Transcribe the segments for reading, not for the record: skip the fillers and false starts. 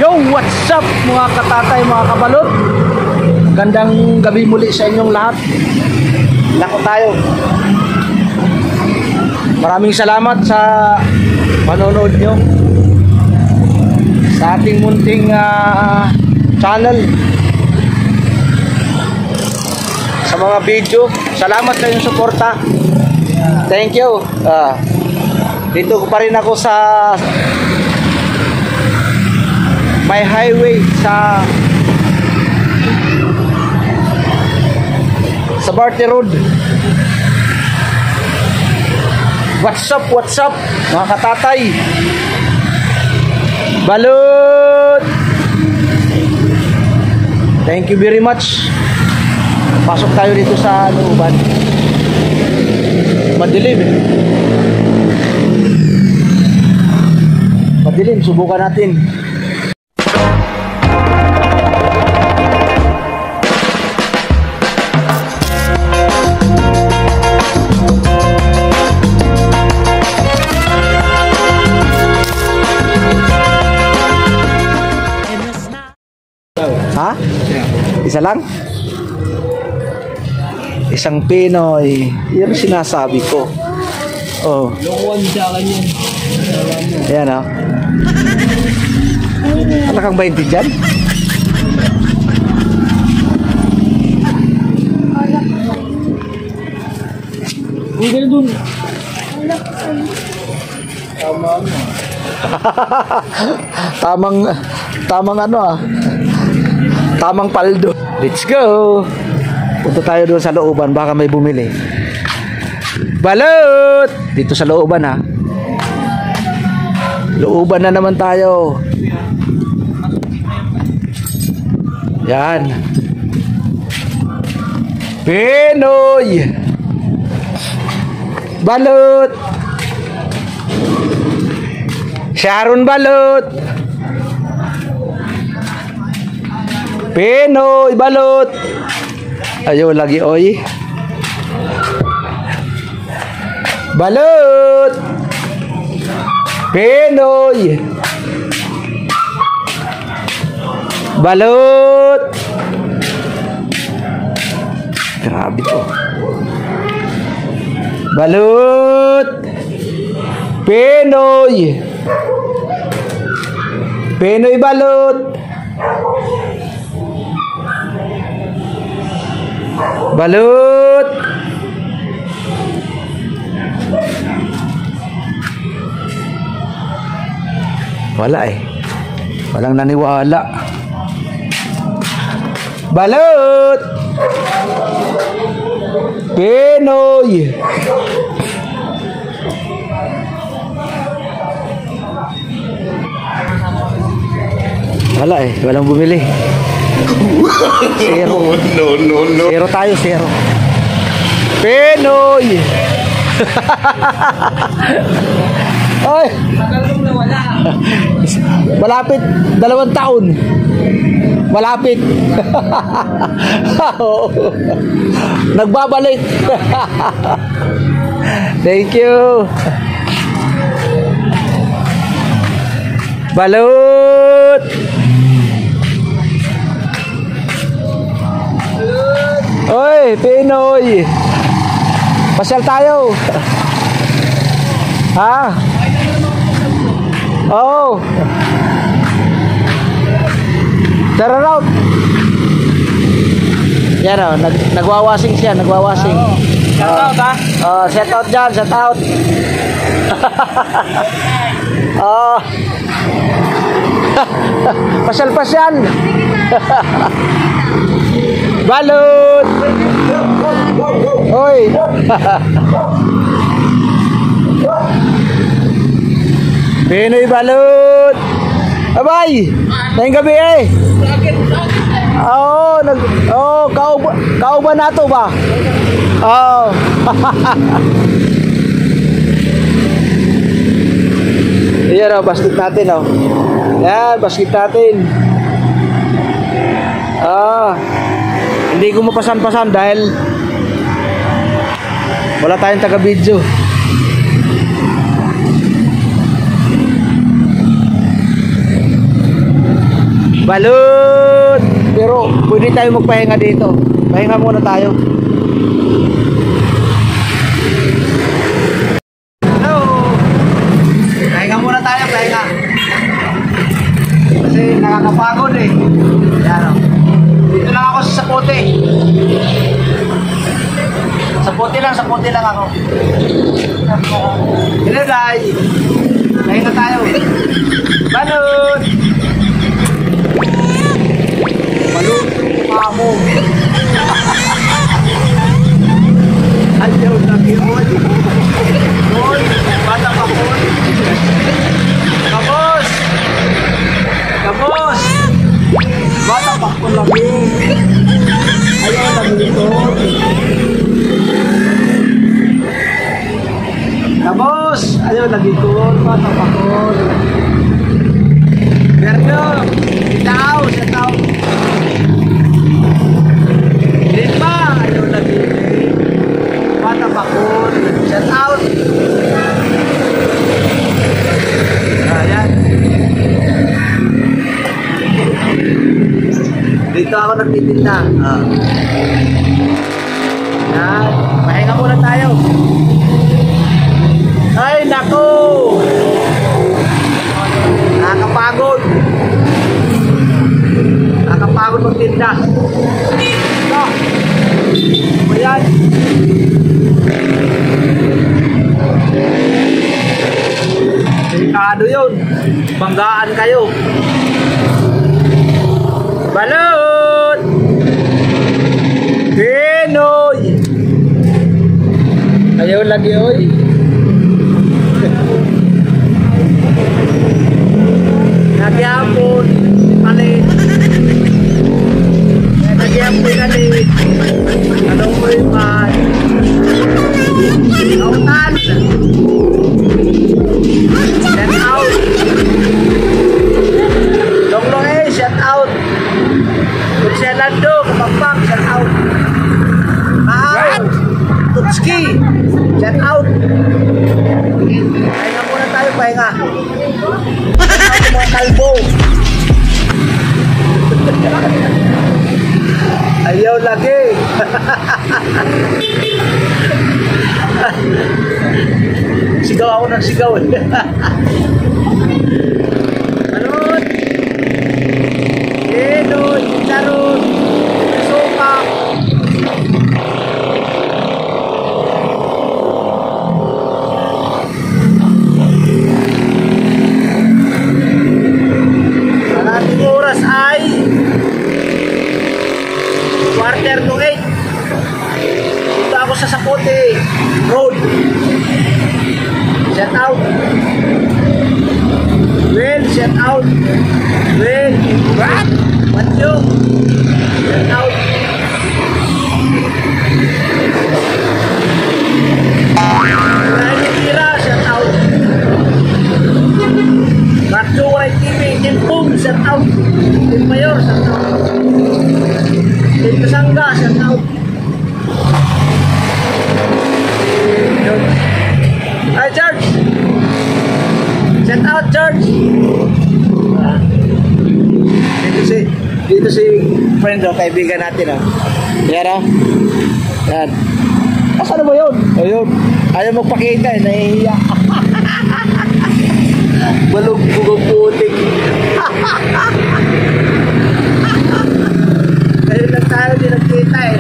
Yo, what's up mga katatay, mga kabalot? Gandang gabi muli sa inyong lahat. Lako tayo. Maraming salamat sa panonood nyo sa ating munting channel, sa mga video. Salamat sa inyong suporta. Thank you. Dito pa rin ako sa may highway sa Barte Road. What's up mga katatay, balot. Thank you very much. Pasok tayo dito sa looban. Madilim. Subukan natin. Ha? Isa lang? Isang Pinoy. Yan ang sinasabi ko. Oh. Lokohan sa akin yan. Ayan o. Ano kang 20 dyan? Hindi dun. Tamang ano ah. Tamang paldo. Let's go. Punta tayo doon sa looban, baka may bumili. Balot! Dito sa looban ha. Looban na naman tayo. Yan. Pinoy. Balot. Sharon Balot. Pinoy balot. Ayo lagi oy. Balot. Pinoy. Balot. Grabe to. Balot. Pinoy. Pinoy balot. Balot. Wala eh. Walang naniwala. Balot. Pinoy. Wala eh. Walang bumili. Zero. No. Zero tayo, zero. Pinoy. Oy. Malapit 2 taon. Malapit. Nagbabalik. Thank you. Balot. Oy, Pinoy. Pasyal tayo. Ha? Oh. Tara raw. Yan o, nagwawashing siya, nagwawashing. Shout out ha? Oh, shout out dyan, shout out. Oh. Pasyal. Balot. Oy. Pinoy balot. Abay. Ngayong gabi eh. Kauban na to ba? Oh. Iyan o, basket natin o. Yan, basket natin. Hindi ko mapasan-pasan dahil wala tayong taga-video. Balot! Pero pwede tayo magpahinga dito. Pahinga muna tayo. Hello! Pahinga muna tayo, pahinga. Kasi nakakapagod eh. Yan o. Dito lang ako sa Sapote. Sapote lang ako. Hello guys! Pahinga tayo. Balot! Balot! Mamo! Ayaw na yun. Yun! Bata ka po. Kabos! Kabos! Bata pa po lang yun. Ayaw na dito. Kabos! Ayaw na dito. Bata pa po. Berno! Itaw! Sitaw! Lima! Ayaw na dito. Bata pa po. Shout out! Ayan. Dito ako nagtitinda. Yan. Pahinga muna tayo. Ay, nako! Nakakapagod. Nakakapagod magtinda. Ito. Ayan. Delikado yun. Banggaan kayo. Balot! Pinoy! Ayaw lagi oy. Nagyapon palit. Nagyapon palit. Anong mo yung man? Autan! Shout out! Longlong eh, shout out! Lando, Kapampak, shout out! Mahal! Tutski, shout out! Pahinga muna tayo, pahinga! Pahinga mga kalbo! Ayaw lagi! Sigaw ako ng sigaw. Balot! Pinoy! Charot! Sopa! Ang ating oras ay 7:45. Dito ako sa Sapote Road. Shout out. Well, shout out. Well, what? What you? Shout out. Tira, shout out. Marcho White TV, Timpong, shout out. Tim Mayor, shout out. Tim Kasangga, shout out. Hi, George! Shout out, George! Dito si friend o, kaibigan natin o. Yan o. Yan. Asa na ba yun? Ayun. Ayaw magpakita eh, nahihiya. Balog-bugog putik. Ngayon lang tayo din nagkita eh.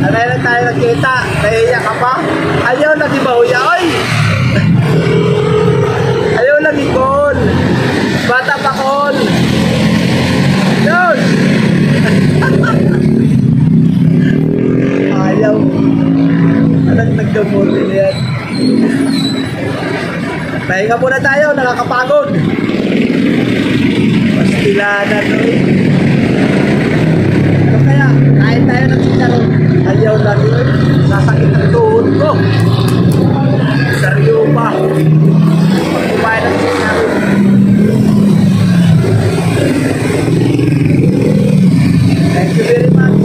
Ngayon lang tayo nagkita. Nahihiya ka pa? Ayaw na di ba huya? Oy! Ayaw lang ikon. Bata pa kon. Yun! Ayaw. Anong nagkamuti na yan? Pahinga muna tayo, nakakapagod. Pastilanan no? Ano kaya? Kain tayo ng chicharon. Ayaw lang yun. Sasakit ang tuhod ko. Saryo pa. Pagkumain ng chicharon. Thank you very much.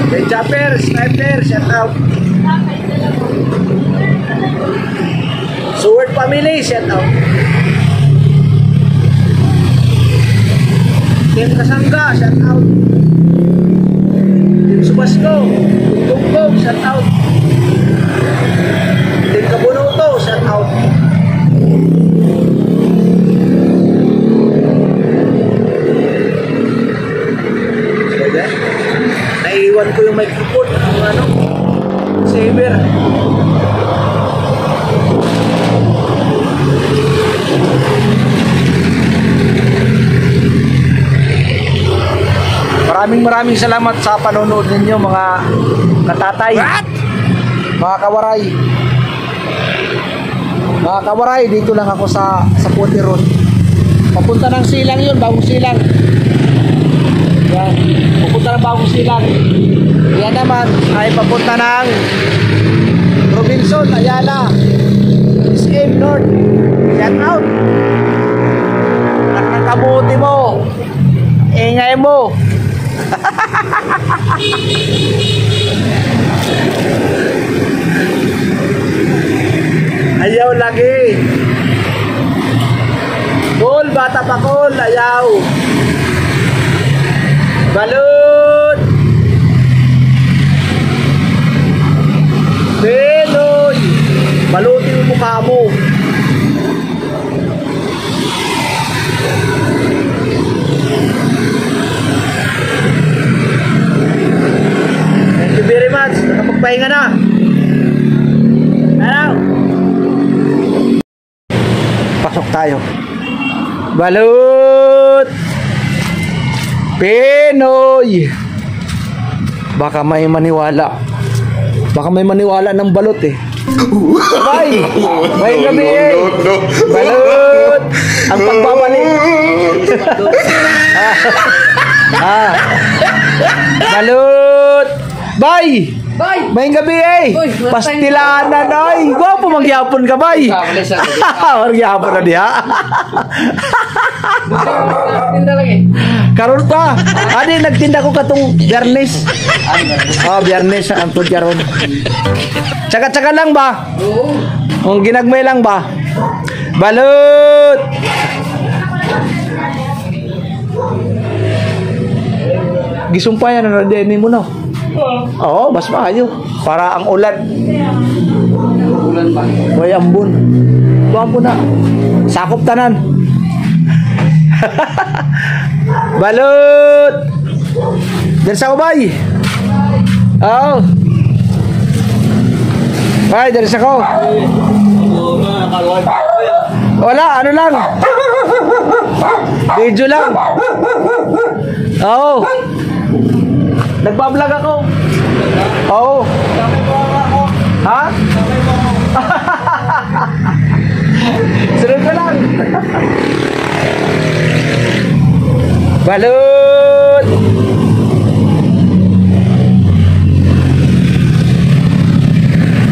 Hey, Japper, Sniper, shout out. Sword family, shout out. Team Kasangga, shout out. Team Subasco, Team Tunggong, shout out. Team Kabunuto, shout out. Naiiwan ko yung microphone, yung ano, saver. Maraming salamat sa panonood ninyo mga katatay. Mga kawaray. Mga kawaray, dito lang ako sa Puti Road. Papunta ng Silang yun, bagong Silang. Yan, papunta ng bagong Silang. Yan naman ay papunta ng Robinson, Ayala, SM North. Shout out. Ang kabuti mo, ingay mo. Ayaw lagi. Kol, bata pa kol, ayaw. Balut. Beloy. Balutin mo mukha mo. Thank you very much. Nakapagpahinga na. Ano? Pasok tayo. Balut. Pinoy. Baka may maniwala. Baka may maniwala ng balot eh. Bye. May gabi eh. Balut. Ang pagbabalik. Balut. Bye. Bay! May gabi eh. Pastilanan ay. Gwapo magyapon ka bay. Magyapon na diha. Tinda lagi. Karon pa. Adi nagtinda ko katong Biyernes. Biyernes ang tudyaron. Tsaka-tsaka lang ba? Oo. Kung ginagmay lang ba? Balut. Gisumpayan na din mo no. Oo, mas maayo. Para ang ulan. Ulan pa. Way ambon. Ambon na. Sakop tanan. Balut. Diyan sa ubay. Oo. Ay, diyan sa ko. Wala, ano lang. Video lang. Oo. Nagbablog ako. Oo. Ha? Sunod ko lang. Balut.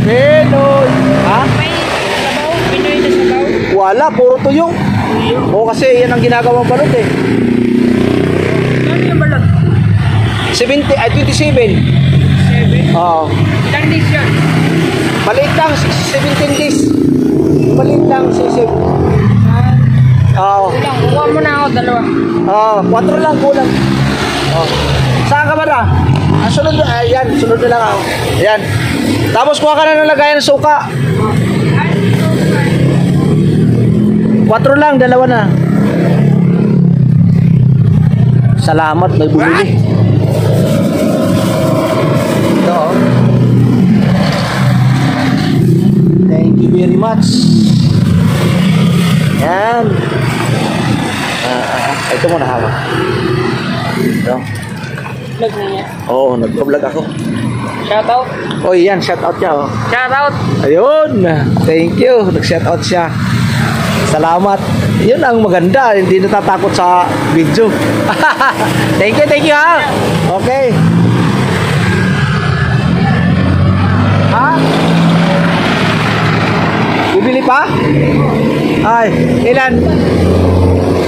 Pinoy. Ha? Pinoy na sabaw? Wala, puro tuyo. Oo, kasi yan ang ginagawang balot eh. Ano yung balot? 27. Oo. Ilang days yan? Maliit lang, 17 days. Maliit lang, 17. Oo. Kulang, kuha mo na ako, dalawa. Oo, 4 lang kulang. Oo. Saan ka ba na? Sunod na, ayan, sunod na lang ako. Ayan. Tapos kuha ka na ng lagayan ng suka. 4 lang, dalawa na. Salamat, may bumili. Ito. Thank you very much. Yan. Ito muna hawak. Ito. Vlog na niya. Oo, nagpa-vlog ako. Shoutout. Oh, yan, shout out siya. Oh. Shoutout. Ayun. Thank you. Nag-shout out siya. Salamat. Yun ang maganda. Hindi natatakot sa video. Thank you ha. Okay. Ha? Bibili pa? Ay, ilan?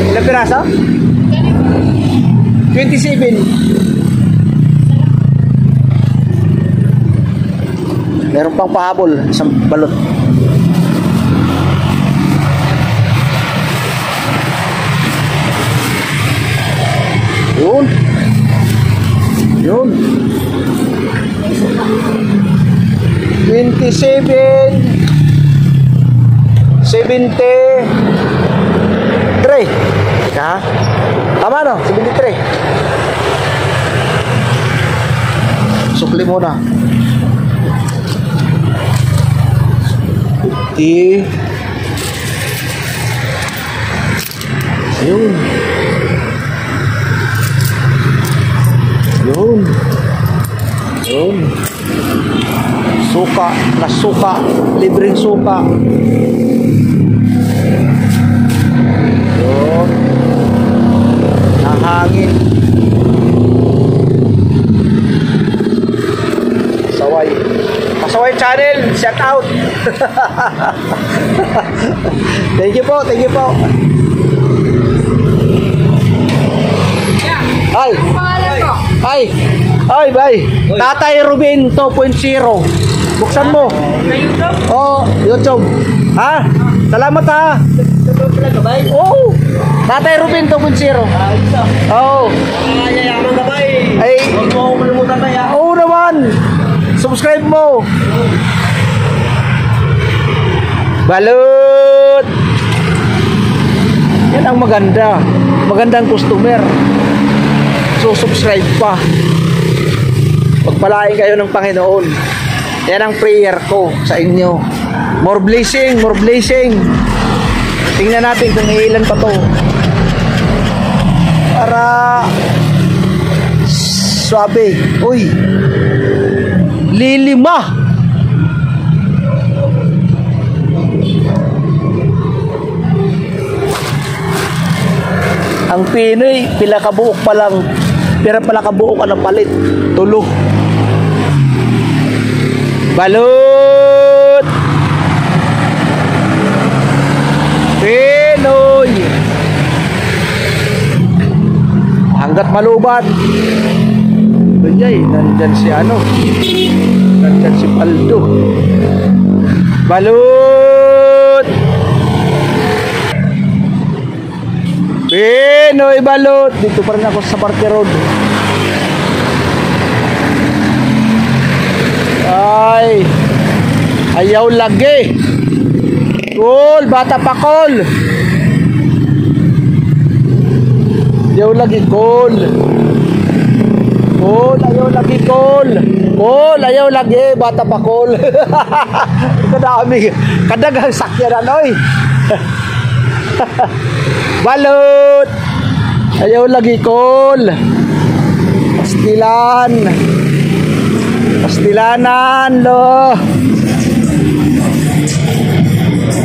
Ilang piraso? 27. Meron pang pahabol, isang balot. Yun. Yun. 27 73. Ha? Tama no? 73. Sukli muna. 50. Yun. Yun. Yun. Suka, plus suka, libreng suka. Yun. Nahangin. Pasaway. Pasaway channel, shout out. Thank you po, thank you po. Ay. Pangalan ko. Ay. Ay, bay. Tatay Ruben 2.0. Buksan mo. Sa YouTube? Oh, YouTube. Ha? Salamat ha. Oh. Tatay Ruben 2.0. Oh. Yayaman ka ba eh? Ay. Huwag mo ako malimutan na yan. Oo naman. Subscribe mo. Balut. Yan ang maganda. Magandang customer. So subscribe pa. Pagpalain kayo ng Panginoon. Yan ang prayer ko sa inyo. More blessing, more blessing. Tingnan natin kung ilan pa to. Para swabe. Uy. Lilima. Ang Pinoy, pila kabuok pa lang. Pira pala kabuok ang palit. Tulo. Balut. Pinoy. Hanggat malubat. Banyay, nandyan si ano. Nandyan si Paldo. Balut. Pinoy balut. Dito pa rin ako sa Parque Road. Ay. Ayaw lagi. Cool. Bata pa cool. Ayaw lagi cool. Cool. Ayaw lagi cool. Cool. Ayaw lagi. Bata pa cool. Kadami. Kadagang sakyanan oy. Balut. Ayaw lagi cool. Pastilan. Pastilanan lo.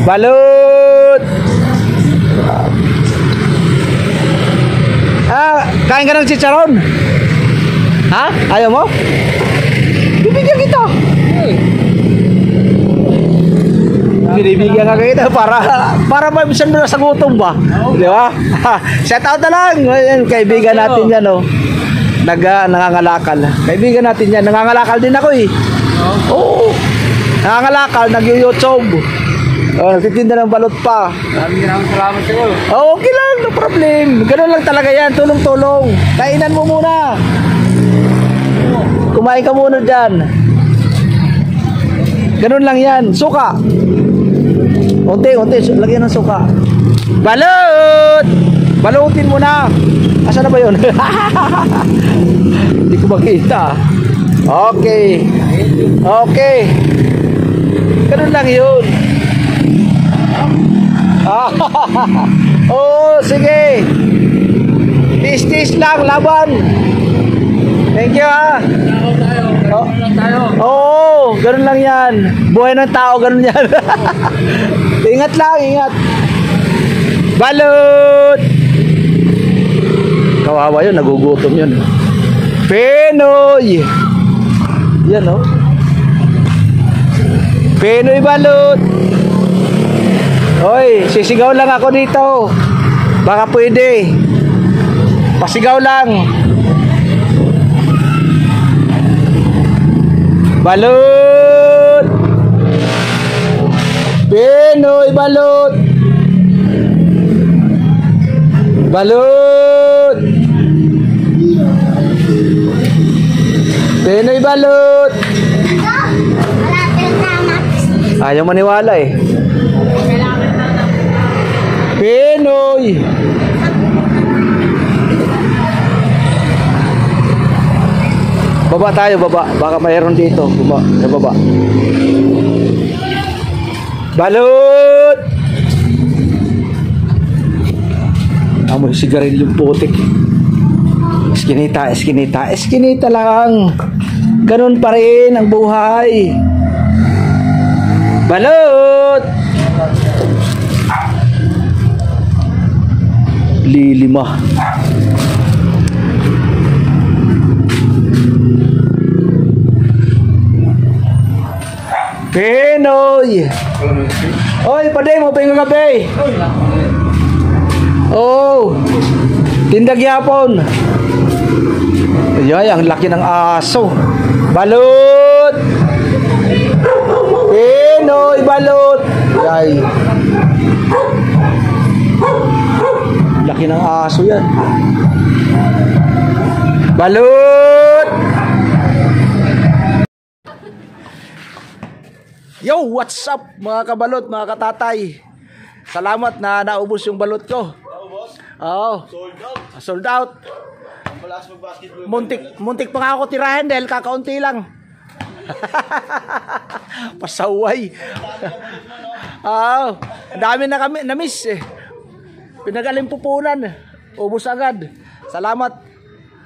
Balut. Kain ka ng chicharon? Ha? Ayaw mo? Bibigyan kita. Binibigyan ka kita para maibisan mo na sa gutom ba? Di ba? Shout out na lang. Ayan, kaibigan natin yan, oh. Nangangalakal. Kaibigan natin yan. Nangangalakal din ako eh. Oo. Nangangalakal, nag-YouTube. Oh, nagtitinda ng balot pa. Maraming salamat siguro. Oh, okay lang, no problem. Ganun lang talaga yan, tulong-tulong. Kainan mo muna. Kumain ka muna dyan. Ganun lang yan. Suka. Unti, lagyan ng suka. Balut! Balutin mo na. Asan na ba yun? Hindi ko makita. Okay. Okay. Ganun lang yun. Oh, sige. Tis-tis lang, laban. Thank you ha. Oo, ganun lang yan. Buhay ng tao, ganun yan. Ingat lang, ingat. Balut. Kawawa yun, nagugutom yun. Pinoy. Yan o. Pinoy balut. Hoy, sisigaw lang ako dito. Baka pwede. Pasigaw lang. Balut. Pinoy balut. Balut. Pinoy balot. Ayaw maniwala eh. Pinoy. Baba tayo, baba. Baka mayroon dito. Baba, sa baba. Balot! Amoy sigarilyong putik. Eskinita, eskinita, eskinita lang. Ganun pa rin ang buhay. Balot! Lilima. Pinoy! Oy, paday mo pa yung kape. Oh, tindag yapon. Ay, ang laki ng aso. Balot! Pinoy balot. Ay. Laki ng aso yan. Balot! Yo, what's up mga kabalot, mga katatay? Salamat na naubos yung balot ko. Oo. Sold out. Muntik pa nga ako tirahin dahil kakaunti lang. Pasaway. Oo. Dami na kami na-miss eh. Pinagalimpupunan. Ubos agad. Salamat.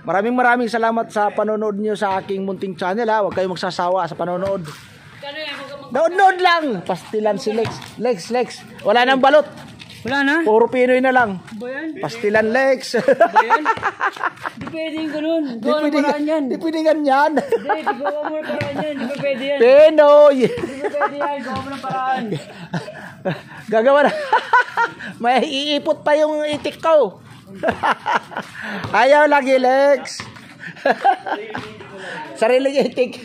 Maraming salamat sa panonood niyo sa aking munting channel ha. Huwag kayong magsasawa sa panonood. Nood lang. Pastilan si Lex. Wala nang balot. Wala na? Puro Pinoy na lang. Bayan? Pastilan Lex. Bayan? Di pwede yung ganun. Gawa ng paraan yan. Di pwede ganyan. Di gawa mo ng paraan yan. Di ba pwede yan? Pinoy. Di ba pwede yan? Gawa mo ng paraan. Gagawa na. May iipot pa yung itik ko. Ayaw lagi Lex. Sariling itik.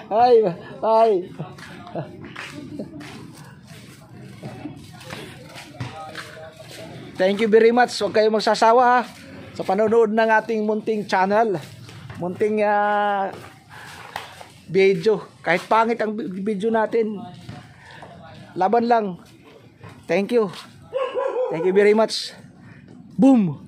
Ay. Thank you very much. Huwag kayong magsasawa ha, sa panonood ng ating munting channel. Munting video. Kahit pangit ang video natin, laban lang. Thank you. Thank you very much. Boom.